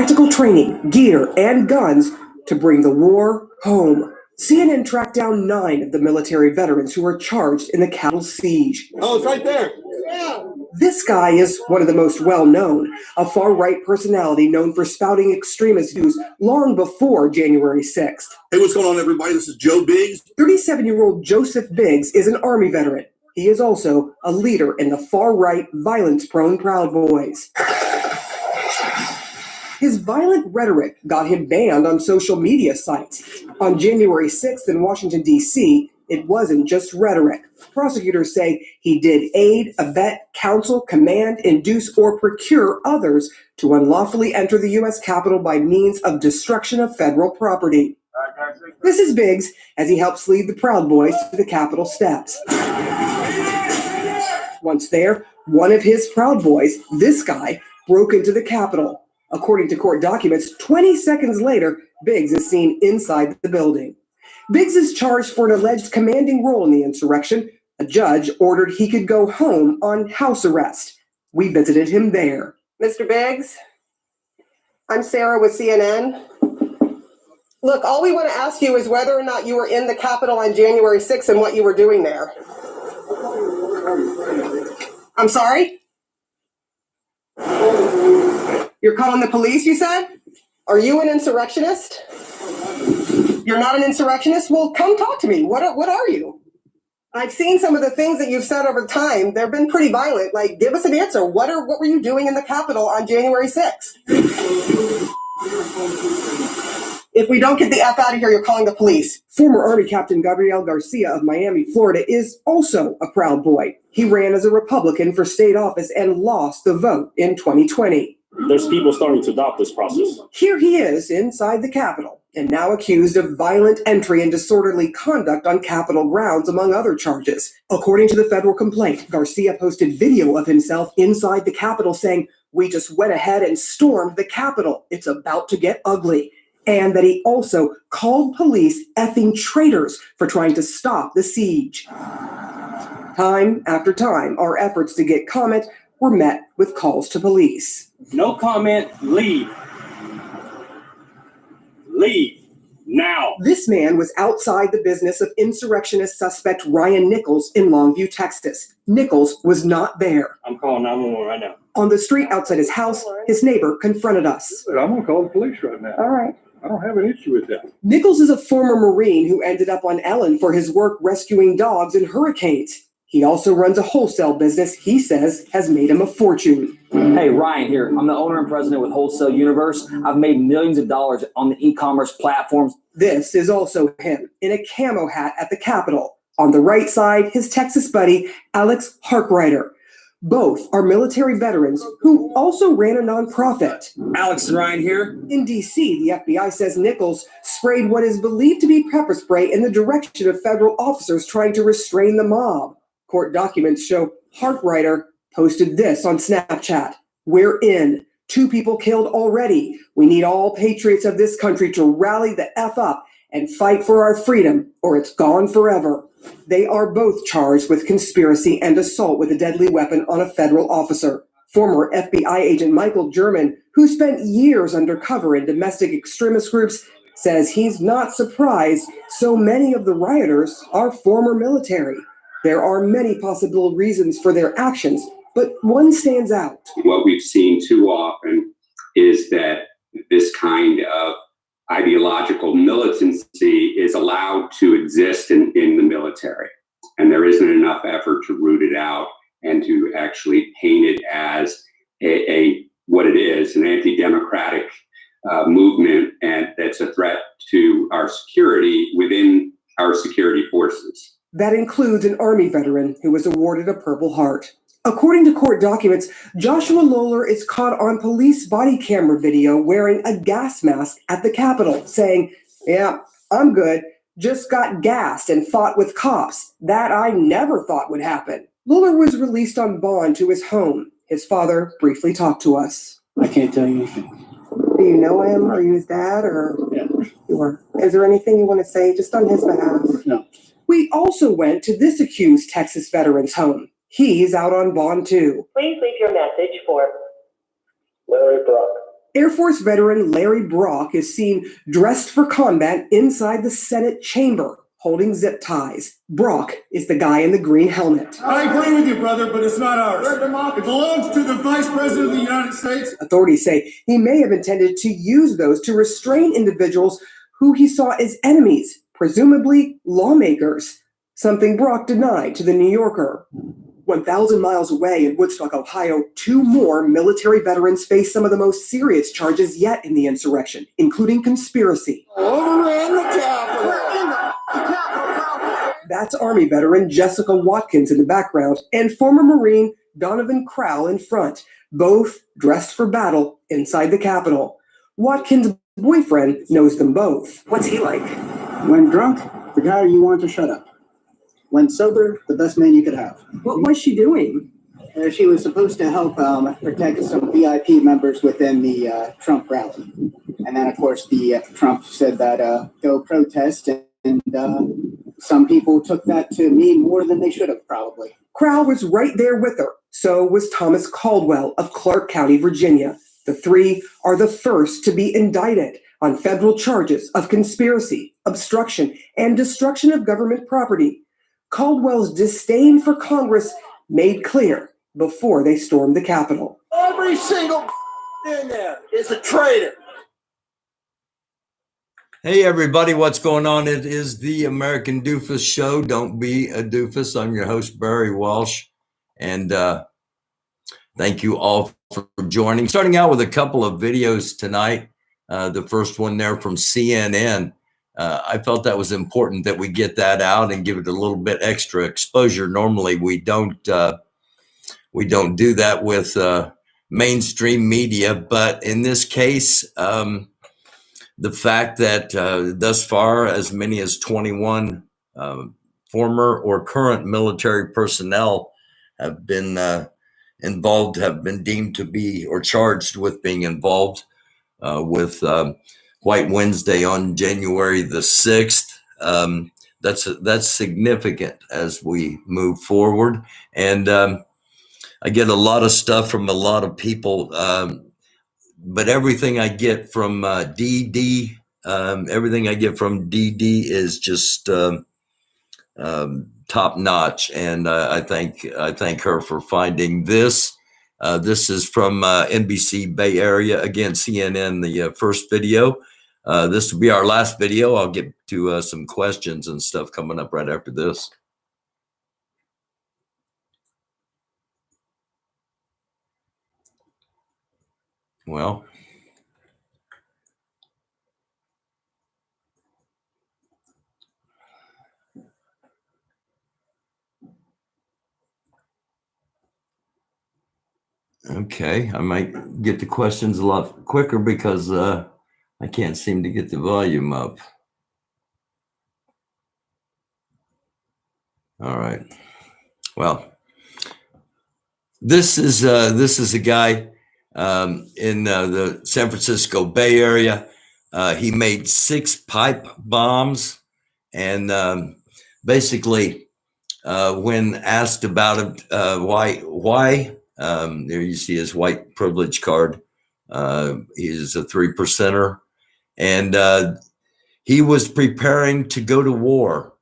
tactical training, gear, and guns to bring the war home. CNN tracked down 9 of the military veterans who were charged in the Capitol siege. Oh, it's right there. Yeah. This guy is one of the most well-known, a far-right personality known for spouting extremist views long before January 6th. Hey, what's going on, everybody? This is Joe Biggs. 37-year-old Joseph Biggs is an Army veteran. He is also a leader in the far-right, violence-prone Proud Boys. His violent rhetoric got him banned on social media sites. On January 6th in Washington, D.C., it wasn't just rhetoric. Prosecutors say he did aid, abet, counsel, command, induce, or procure others to unlawfully enter the U.S. Capitol by means of destruction of federal property. This is Biggs as he helps lead the Proud Boys to the Capitol steps. Once there, one of his Proud Boys, this guy, broke into the Capitol. According to court documents, 20 seconds later, Biggs is seen inside the building. Biggs is charged for an alleged commanding role in the insurrection. A judge ordered he could go home on house arrest. We visited him there. Mr. Biggs, I'm Sarah with CNN. Look, all we want to ask you is whether or not you were in the Capitol on January 6th and what you were doing there. I'm sorry? You're calling the police, you said? Are you an insurrectionist? You're not an insurrectionist? Well, come talk to me. What are you? I've seen some of the things that you've said over time. They've been pretty violent. Like, give us an answer. What were you doing in the Capitol on January 6th? If we don't get the F out of here, you're calling the police. Former Army Captain Gabriel Garcia of Miami, Florida, is also a Proud Boy. He ran as a Republican for state office and lost the vote in 2020. There's people starting to adopt this process. Here he is inside the Capitol, and now accused of violent entry and disorderly conduct on Capitol grounds, among other charges. According to the federal complaint, Garcia posted video of himself inside the Capitol saying, "We just went ahead and stormed the Capitol. It's about to get ugly." And that he also called police effing traitors for trying to stop the siege. Time after time, our efforts to get comment were met with calls to police. No comment, leave. Leave now. This man was outside the business of insurrectionist suspect Ryan Nichols in Longview, Texas. Nichols was not there. I'm calling 911 right now. On the street outside his house, his neighbor confronted us. I'm going to call the police right now. All right. I don't have an issue with that. Nichols is a former Marine who ended up on Ellen for his work rescuing dogs in hurricanes. He also runs a wholesale business he says has made him a fortune. Hey, Ryan here. I'm the owner and president with Wholesale Universe. I've made millions of dollars on the e-commerce platforms. This is also him in a camo hat at the Capitol. On the right side, his Texas buddy, Alex Harkrider. Both are military veterans who also ran a nonprofit. Alex and Ryan here. In D.C., the FBI says Nichols sprayed what is believed to be pepper spray in the direction of federal officers trying to restrain the mob. Court documents show Harkrider posted this on Snapchat. "We're in. 2 people killed already. We need all patriots of this country to rally the F up and fight for our freedom, or it's gone forever." They are both charged with conspiracy and assault with a deadly weapon on a federal officer. Former FBI agent Michael German, who spent years undercover in domestic extremist groups, says he's not surprised so many of the rioters are former military. There are many possible reasons for their actions, but one stands out. What we've seen too often is that this kind of ideological militancy is allowed to exist in the military. And there isn't enough effort to root it out and to actually paint it as what it is, an anti-democratic movement, and that's a threat to our security within our security forces. That includes an Army veteran who was awarded a Purple Heart. According to court documents, Joshua Lawler is caught on police body camera video wearing a gas mask at the Capitol, saying, "Yeah, I'm good. Just got gassed and fought with cops. That I never thought would happen." Lawler was released on bond to his home. His father briefly talked to us. I can't tell you anything. Do you know him? Are you his dad? Or Yeah. Is there anything you want to say just on his behalf? No. We also went to this accused Texas veteran's home. He's out on bond too. Please leave your message for Larry Brock. Air Force veteran Larry Brock is seen dressed for combat inside the Senate chamber, holding zip ties. Brock is the guy in the green helmet. I agree with you, brother, but it's not ours. It belongs to the Vice President of the United States. Authorities say he may have intended to use those to restrain individuals who he saw as enemies, presumably lawmakers, something Brock denied to the New Yorker. 1,000 miles away in Woodstock, Ohio, 2 more military veterans face some of the most serious charges yet in the insurrection, including conspiracy. Overran the Capitol. That's Army veteran Jessica Watkins in the background and former Marine Donovan Crowell in front, both dressed for battle inside the Capitol. Watkins' boyfriend knows them both. What's he like? When drunk, the guy you want to shut up. When sober, the best man you could have. What was she doing? She was supposed to help protect some VIP members within the Trump rally. And then, of course, the Trump said that go protest, and some people took that to mean more than they should have, probably. Crowell was right there with her. So was Thomas Caldwell of Clark County, Virginia. The 3 are the first to be indicted on federal charges of conspiracy, obstruction, and destruction of government property. Caldwell's disdain for Congress made clear before they stormed the Capitol. Every single in there is a traitor. Hey everybody, what's going on? It is the American Doofus Show. Don't be a doofus. I'm your host, Barry Walsh. And thank you all for joining. Starting out with a couple of videos tonight. The first one there from CNN. I felt that was important that we get that out and give it a little bit extra exposure. Normally we don't do that with mainstream media, but in this case, the fact that thus far as many as 21 former or current military personnel have been involved, have been deemed to be or charged with being involved with White Wednesday on January the 6th. That's significant as we move forward. And I get a lot of stuff from a lot of people, but everything I get from DD, is just top notch. And I thank her for finding this. This is from NBC Bay Area. Again, CNN, the first video. This will be our last video. I'll get to some questions and stuff coming up right after this. Well, okay, I might get the questions a lot quicker because I can't seem to get the volume up. All right. Well, this is a guy in the San Francisco Bay Area. He made 6 pipe bombs, and basically, when asked about it, why? There you see his white privilege card. He's a 3%er, and he was preparing to go to war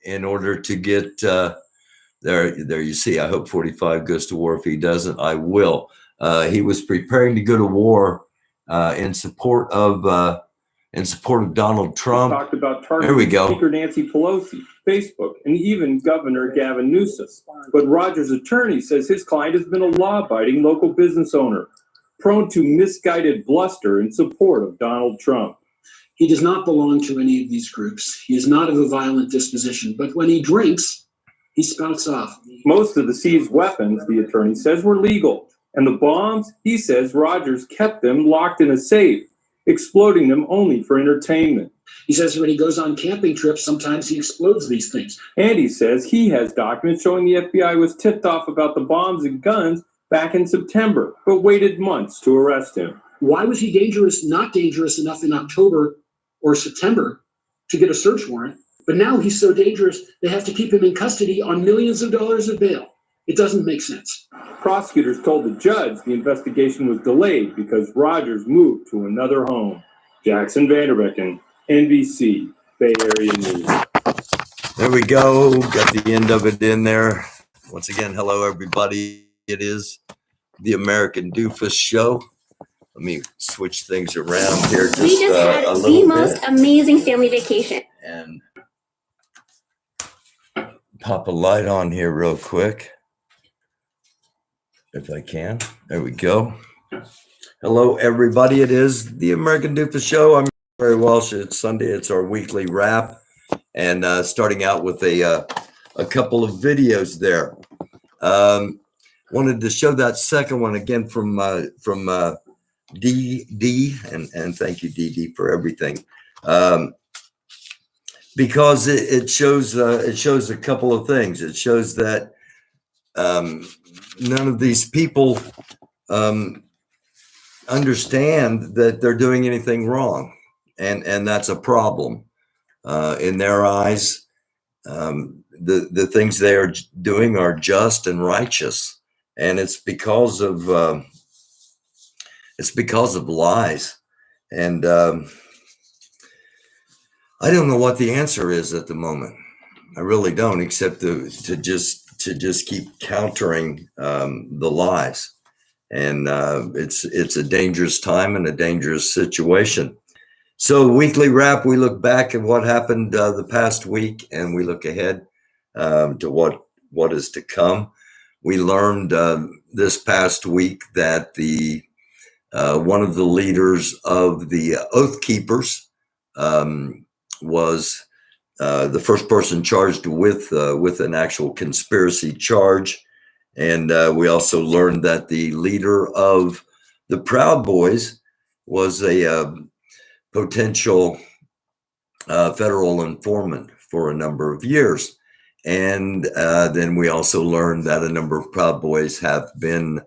in order to get there. You see, I hope 45 goes to war. If he doesn't, I will. He was preparing to go to war in support of Donald Trump. Talked about targeting Speaker Nancy Pelosi, Facebook, and even Governor Gavin Newsom. But Rogers' attorney says his client has been a law-abiding local business owner, prone to misguided bluster in support of Donald Trump. He does not belong to any of these groups. He is not of a violent disposition, but when he drinks, he spouts off. Most of the seized weapons, the attorney says, were legal. And the bombs, he says Rogers kept them locked in a safe, exploding them only for entertainment. He says when he goes on camping trips, sometimes he explodes these things. And he says he has documents showing the FBI was tipped off about the bombs and guns back in September, but waited months to arrest him. Why was he not dangerous enough in October or September to get a search warrant? But now he's so dangerous, they have to keep him in custody on millions of dollars of bail. It doesn't make sense. Prosecutors told the judge the investigation was delayed because Rogers moved to another home. Jackson Vanderbecken, NBC, Bay Area News. There we go. Got the end of it in there. Once again, hello, everybody. It is the American Doofus Show. Let me switch things around here just, We just had a the little most bit amazing family vacation. and pop a light on here real quick. If I can. There we go. Hello, everybody. It is the American Doofus Show. I'm Barry Walsh. It's Sunday. It's our weekly wrap. And starting out with a couple of videos there. Wanted to show that second one again from DD, and thank you, DD, for everything. Because it shows a couple of things. It shows that none of these people understand that they're doing anything wrong, and that's a problem in their eyes. The things they are doing are just and righteous, and it's because of lies. And I don't know what the answer is at the moment. I really don't, except to just keep countering the lies. And it's a dangerous time and a dangerous situation. So weekly wrap, we look back at what happened the past week, and we look ahead to what is to come. We learned this past week that the one of the leaders of the Oath Keepers was the first person charged with an actual conspiracy charge. And we also learned that the leader of the Proud Boys was a potential federal informant for a number of years. And then we also learned that a number of Proud Boys have been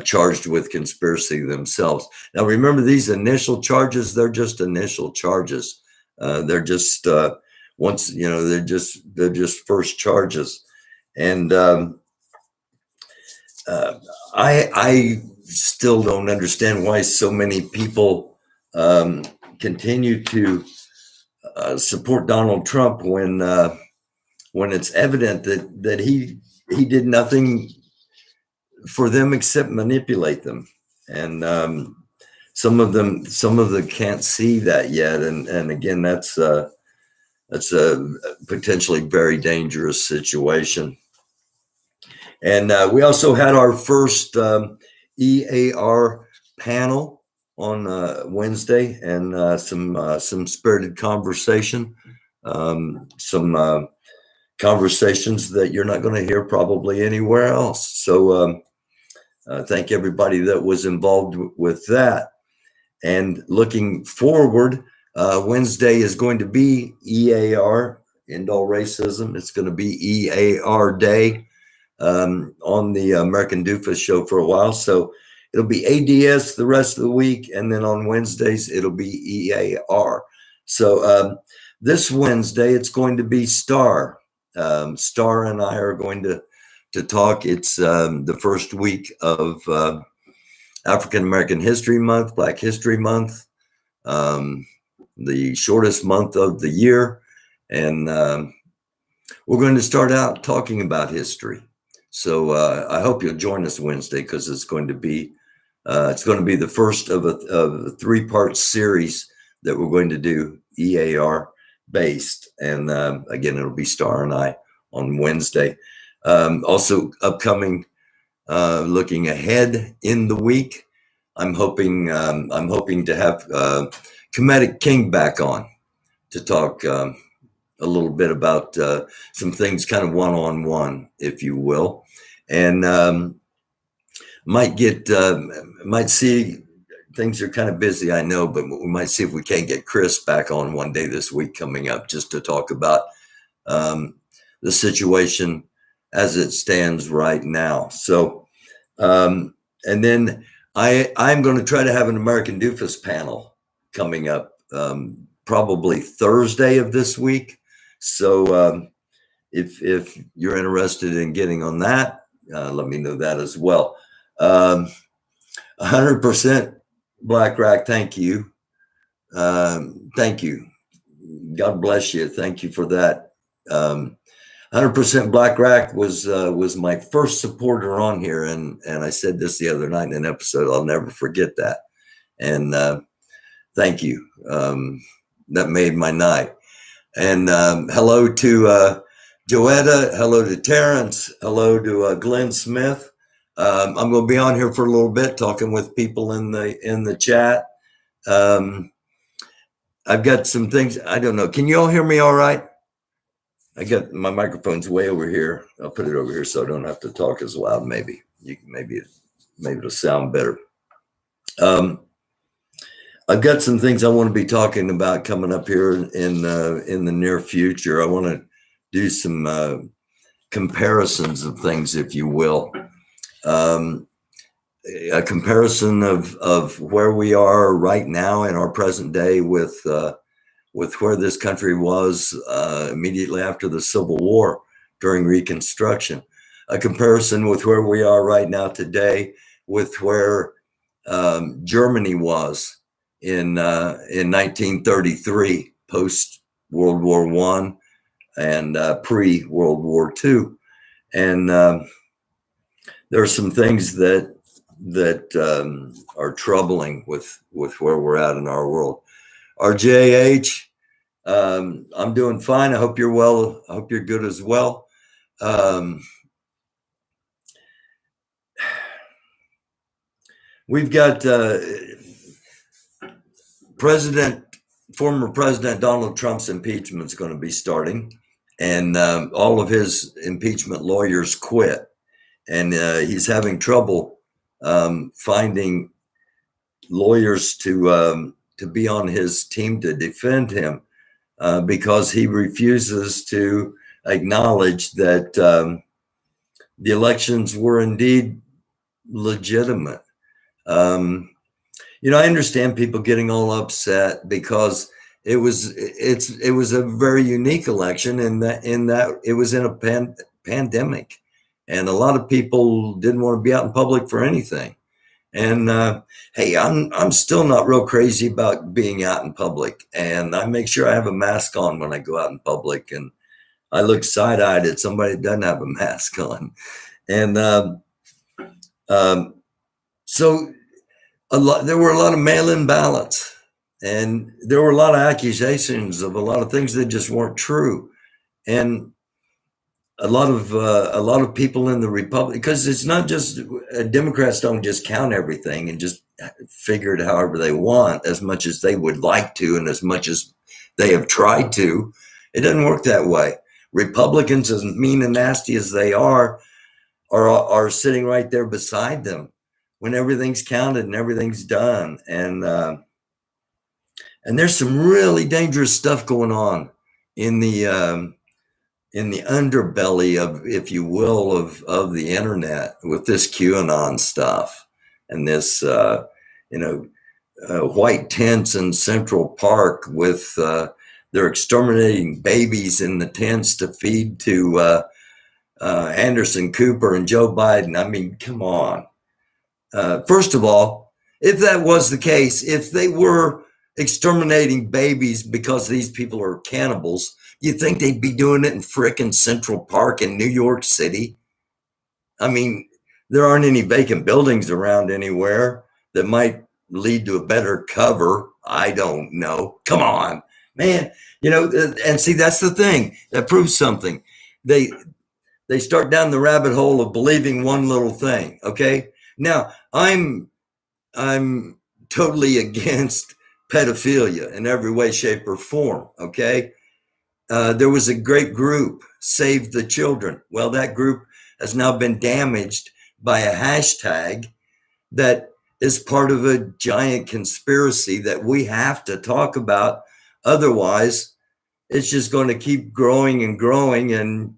charged with conspiracy themselves. Now, remember, these initial charges, they're just initial charges. They're just once, you know, they're just first charges. And I still don't understand why so many people continue to support Donald Trump when it's evident that he did nothing for them except manipulate them. And some of them can't see that yet. And again, that's a potentially very dangerous situation. And we also had our first EAR panel on Wednesday, and some spirited conversation, some conversations that you're not going to hear probably anywhere else. So thank everybody that was involved with that. And looking forward, Wednesday is going to be EAR, End All Racism. It's going to be EAR Day on the American Doofus Show for a while. So it'll be ADS the rest of the week, and then on Wednesdays it'll be EAR. So this Wednesday it's going to be Star. Star and I are going to talk. It's the first week of African American History Month, Black History Month, the shortest month of the year, and we're going to start out talking about history. So I hope you'll join us Wednesday, because it's going to be the first of a three-part series that we're going to do EAR based. And again, it'll be Star and I on Wednesday. Also upcoming, looking ahead in the week, I'm hoping to have Comedic King back on to talk a little bit about some things, kind of one-on-one, if you will. And might see, things are kind of busy, I know, but we might see if we can't get Chris back on one day this week coming up, just to talk about the situation as it stands right now. So, and then I'm going to try to have an American Doofus panel coming up probably Thursday of this week. So if you're interested in getting on that, let me know that as well. 100% BlackRock. Thank you. Thank you. God bless you. Thank you for that. 100% BlackRock was my first supporter on here, and I said this the other night in an episode. I'll never forget that. And thank you. That made my night. And hello to Joetta. Hello to Terrence. Hello to Glenn Smith. I'm going to be on here for a little bit, talking with people in the chat. I've got some things. I don't know. Can you all hear me all right? I got my microphone's way over here. I'll put it over here so I don't have to talk as loud. Maybe it'll sound better. I've got some things I want to be talking about coming up here in the near future. I want to do some comparisons of things, if you will. A comparison of where we are right now in our present day with where this country was immediately after the Civil War during Reconstruction. A comparison with where we are right now today with where Germany was in 1933, post World War I and pre World War II. And there are some things that are troubling with where we're at in our world. RJH, I'm doing fine. I hope you're well. I hope you're good as well. We've got former President Donald Trump's impeachment is going to be starting, and all of his impeachment lawyers quit, and he's having trouble finding lawyers to be on his team to defend him because he refuses to acknowledge that the elections were indeed legitimate. I understand people getting all upset because it was a very unique election in that it was in a pandemic, and a lot of people didn't want to be out in public for anything. And hey, I'm still not real crazy about being out in public, and I make sure I have a mask on when I go out in public, and I look side-eyed at somebody that doesn't have a mask on. And so there were a lot of mail-in ballots, and there were a lot of accusations of a lot of things that just weren't true. And a lot of people in the Republic, because it's not just Democrats don't just count everything and just figure it however they want, as much as they would like to, and as much as they have tried to. It doesn't work that way. Republicans, as mean and nasty as they are sitting right there beside them when everything's counted and everything's done. And there's some really dangerous stuff going on in the underbelly of, if you will, of the internet with this QAnon stuff and this, white tents in Central Park with they're exterminating babies in the tents to feed to Anderson Cooper and Joe Biden. I mean, come on. First of all, if that was the case, if they were exterminating babies because these people are cannibals, you think they'd be doing it in frickin' Central Park in New York City? I mean, there aren't any vacant buildings around anywhere that might lead to a better cover. I don't know. Come on, man. And see, that's the thing that proves something. They start down the rabbit hole of believing one little thing. Okay. Now I'm totally against pedophilia in every way, shape, or form. Okay. There was a great group, Save the Children. Well, that group has now been damaged by a hashtag that is part of a giant conspiracy that we have to talk about. Otherwise, it's just going to keep growing and growing, and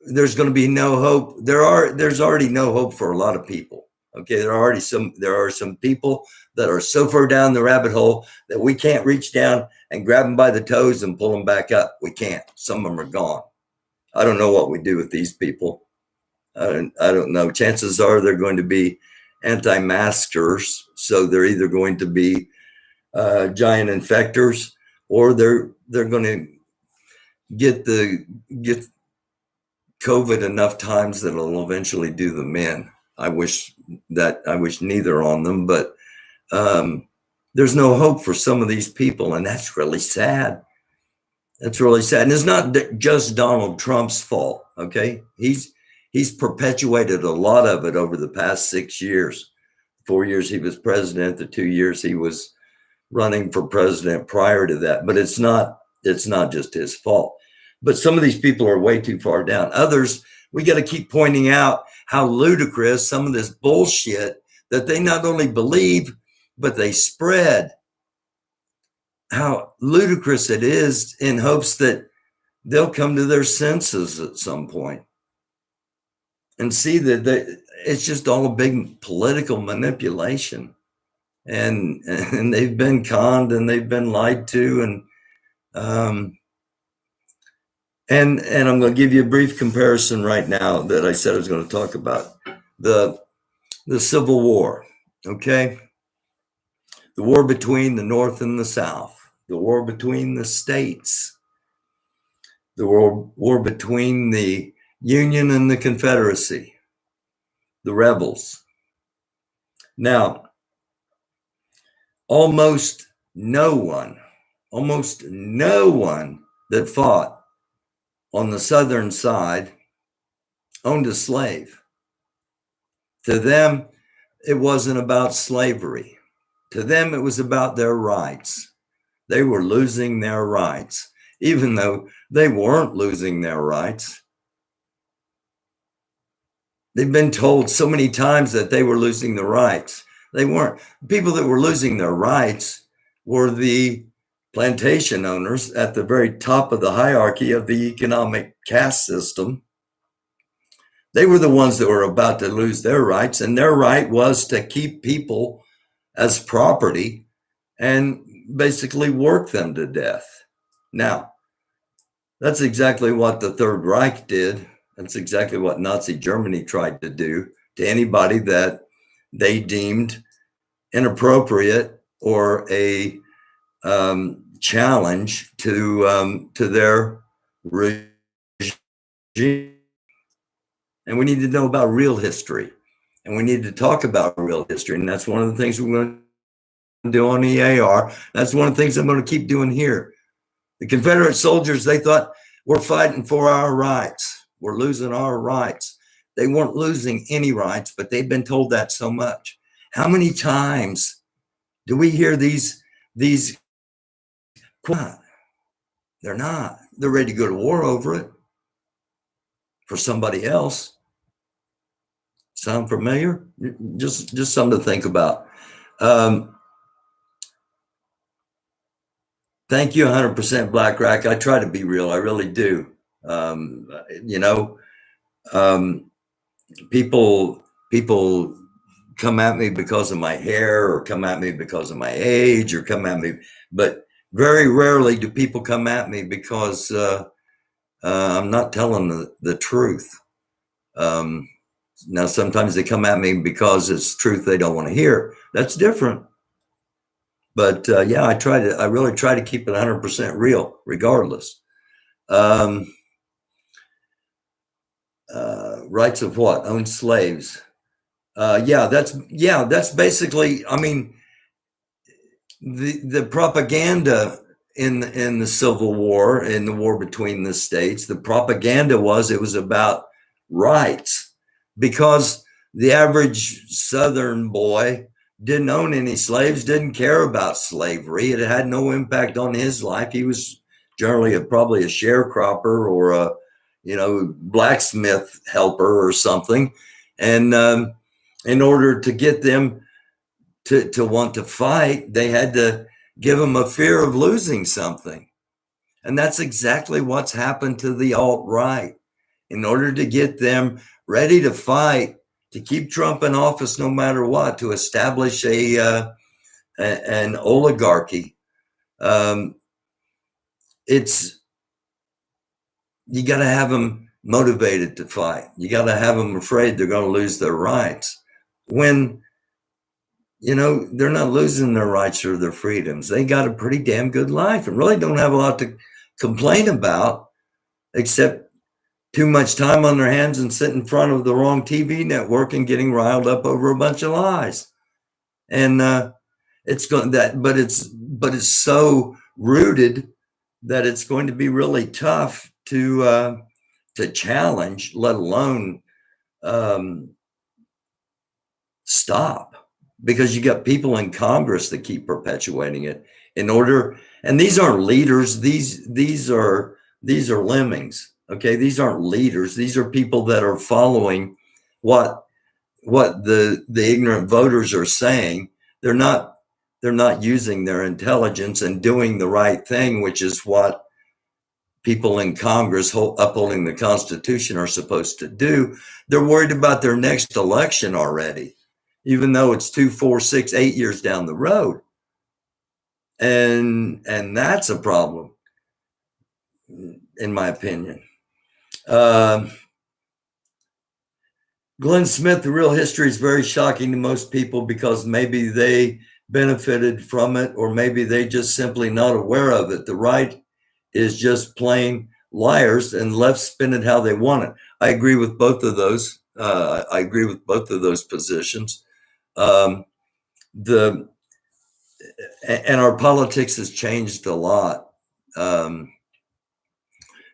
there's going to be no hope. There's already no hope for a lot of people. Okay, there are some people that are so far down the rabbit hole that we can't reach down and grab them by the toes and pull them back up. We can't. Some of them are gone. I don't know what we do with these people. I don't know. Chances are they're going to be anti-maskers, so they're either going to be giant infectors, or they're going to get COVID enough times that it'll eventually do them in. I wish neither on them, but there's no hope for some of these people, and that's really sad. That's really sad. And it's not just Donald Trump's fault, okay? He's perpetuated a lot of it over the past 6 years. 4 years he was president, the 2 years he was running for president prior to that. But it's not just his fault. But some of these people are way too far down. Others, we got to keep pointing out how ludicrous some of this bullshit that they not only believe, but they spread. How ludicrous it is, in hopes that they'll come to their senses at some point and see that it's just all a big political manipulation, and they've been conned and they've been lied to, and I'm going to give you a brief comparison right now that I said I was going to talk about the Civil War. Okay, the war between the North and the South, the war between the states, the war between the Union and the Confederacy, the rebels. Now, almost no one that fought on the Southern side owned a slave. To them, it wasn't about slavery. To them, it was about their rights. They were losing their rights, even though they weren't losing their rights. They've been told so many times that they were losing the rights. They weren't. People that were losing their rights were the plantation owners at the very top of the hierarchy of the economic caste system. They were the ones that were about to lose their rights, and their right was to keep people as property and basically work them to death. Now, that's exactly what the Third Reich did. That's exactly what Nazi Germany tried to do to anybody that they deemed inappropriate or a challenge to their regime. And we need to know about real history, and we need to talk about real history. And that's one of the things we're going to do on EAR. That's one of the things I'm going to keep doing here. The Confederate soldiers, they thought, we're fighting for our rights. We're losing our rights. They weren't losing any rights, but they've been told that so much. How many times do we hear these? They're not. They're ready to go to war over it for somebody else. Sound familiar? Just something to think about. Thank you, 100% Black Rack. I try to be real. I really do. People come at me because of my hair, or come at me because of my age, or come at me, but very rarely do people come at me because I'm not telling the truth. Now, sometimes they come at me because it's truth they don't want to hear. That's different. But yeah, I really try to keep it 100% real, regardless. Rights of what? Own slaves. That's basically, I mean, the propaganda in the Civil War, in the war between the states, the propaganda was it was about rights, because the average Southern boy didn't own any slaves, didn't care about slavery. It had no impact on his life. He was generally probably a sharecropper or a blacksmith helper or something. And in order to get them to want to fight, they had to give them a fear of losing something. And that's exactly what's happened to the alt-right. In order to get them ready to fight, to keep Trump in office no matter what, to establish an oligarchy, you got to have them motivated to fight. You got to have them afraid they're going to lose their rights. When, you know, they're not losing their rights or their freedoms. They got a pretty damn good life and really don't have a lot to complain about, except too much time on their hands and sit in front of the wrong TV network and getting riled up over a bunch of lies. And it's going that, but it's so rooted that it's going to be really tough to challenge, let alone stop, because you got people in Congress that keep perpetuating it in order. And these aren't leaders. These are lemmings. Okay, these aren't leaders. These are people that are following what the ignorant voters are saying. They're not using their intelligence and doing the right thing, which is what people in Congress upholding the Constitution are supposed to do. They're worried about their next election already, even though it's 2, 4, 6, 8 years down the road. And that's a problem, in my opinion. Glenn Smith, The Real History is very shocking to most people because maybe they benefited from it, or maybe they just simply not aware of it. The right is just plain liars and left spin it how they want it. I agree with both of those. I agree with both of those positions. And our politics has changed a lot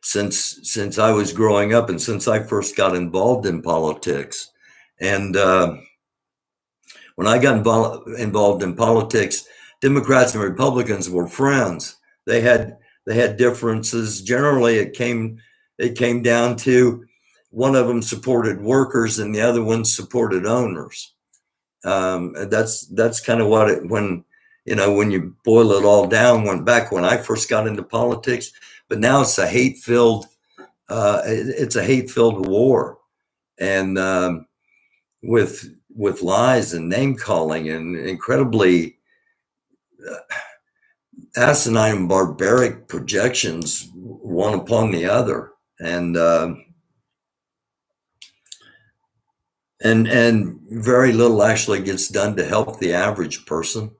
since I was growing up and since I first got involved in politics. And when I got involved in politics, Democrats and Republicans were friends. They had differences. Generally, it came down to one of them supported workers and the other one supported owners. That's kind of what when you boil it all down, went back when I first got into politics. But now it's a hate-filled war, and with lies and name calling and incredibly asinine and barbaric projections, one upon the other, and very little actually gets done to help the average person.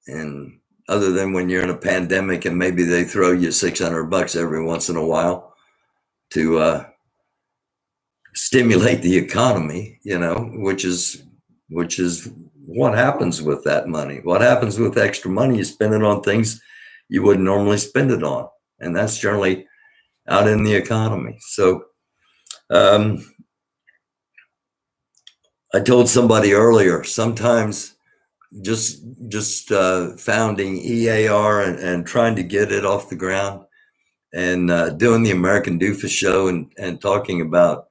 And other than when you're in a pandemic and maybe they throw you $600 every once in a while to stimulate the economy, which is what happens with that money. What happens with extra money? You spend it on things you wouldn't normally spend it on, and that's generally out in the economy. So I told somebody earlier, sometimes just founding EAR and trying to get it off the ground and doing the American Doofus show and talking about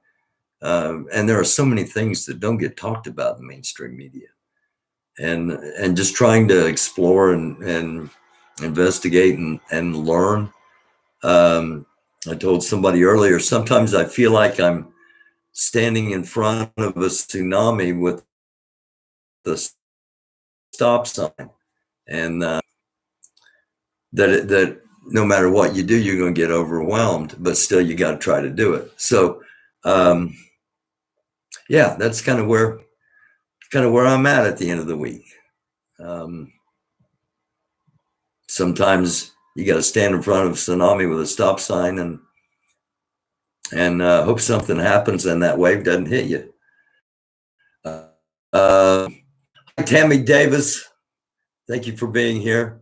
and there are so many things that don't get talked about in mainstream media, and just trying to explore and investigate and learn. I told somebody earlier, sometimes I feel like I'm standing in front of a tsunami with the stop sign, and that no matter what you do, you're going to get overwhelmed, but still you got to try to do it. So yeah, that's kind of where I'm at the end of the week. Sometimes you got to stand in front of a tsunami with a stop sign and hope something happens and that wave doesn't hit you. Tammy Davis, thank you for being here.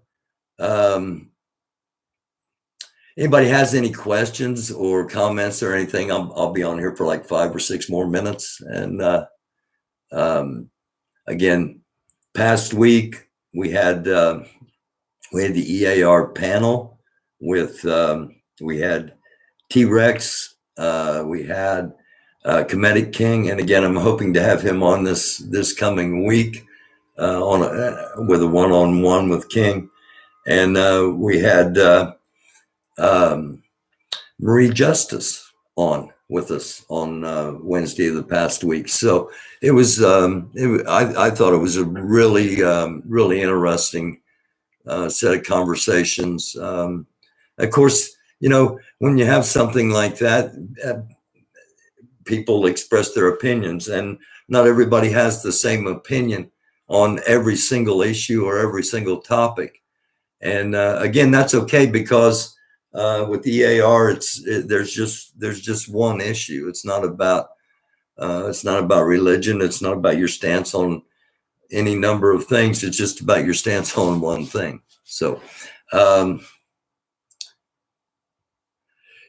Anybody has any questions or comments or anything? I'll be on here for like 5 or 6 more minutes. And again, past week we had the EAR panel with we had T-Rex, we had Comedic King, and again I'm hoping to have him on this coming week with a one-on-one with King, and we had Marie Justice on with us on Wednesday of the past week. So it was I thought it was a really really interesting set of conversations. Of course, when you have something like that, people express their opinions, and not everybody has the same opinion on every single issue or every single topic. And again, that's okay, because with the EAR, there's just one issue. It's not about religion. It's not about your stance on any number of things. It's just about your stance on one thing. So,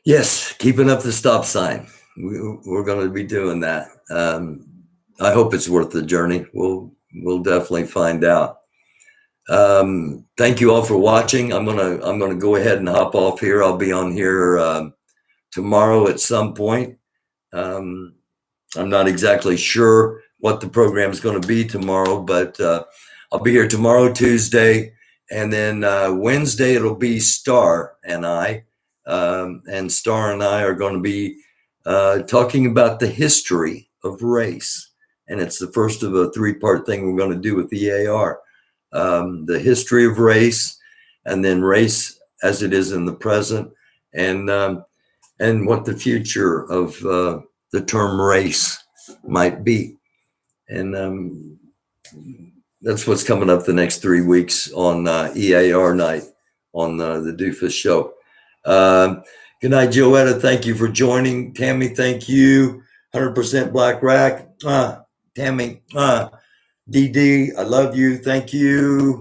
yes, keeping up the stop sign. We're going to be doing that. I hope it's worth the journey. We'll definitely find out. Thank you all for watching. I'm gonna go ahead and hop off here. I'll be on here tomorrow at some point. I'm not exactly sure what the program is going to be tomorrow, but I'll be here tomorrow, Tuesday, and then Wednesday it'll be Star and I. And Star and I are going to be talking about the history of race. And it's the first of a 3-part thing we're going to do with the EAR. The history of race, and then race as it is in the present, and what the future of the term race might be. And that's what's coming up the next 3 weeks on EAR night on the Doofus Show. Good night, Joetta. Thank you for joining. Tammy, thank you. 100% Black Rack. Tammy, DD, I love you. Thank you.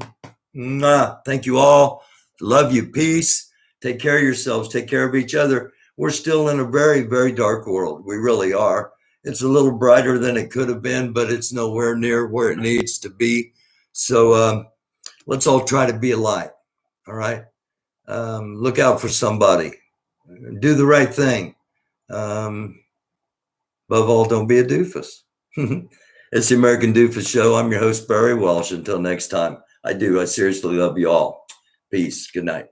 Thank you all. Love you. Peace. Take care of yourselves. Take care of each other. We're still in a very, very dark world. We really are. It's a little brighter than it could have been, but it's nowhere near where it needs to be. So let's all try to be a light. All right. Look out for somebody. Do the right thing. Above all, don't be a doofus. It's the American Doofus Show. I'm your host, Barry Walsh. Until next time, I seriously love you all. Peace. Good night.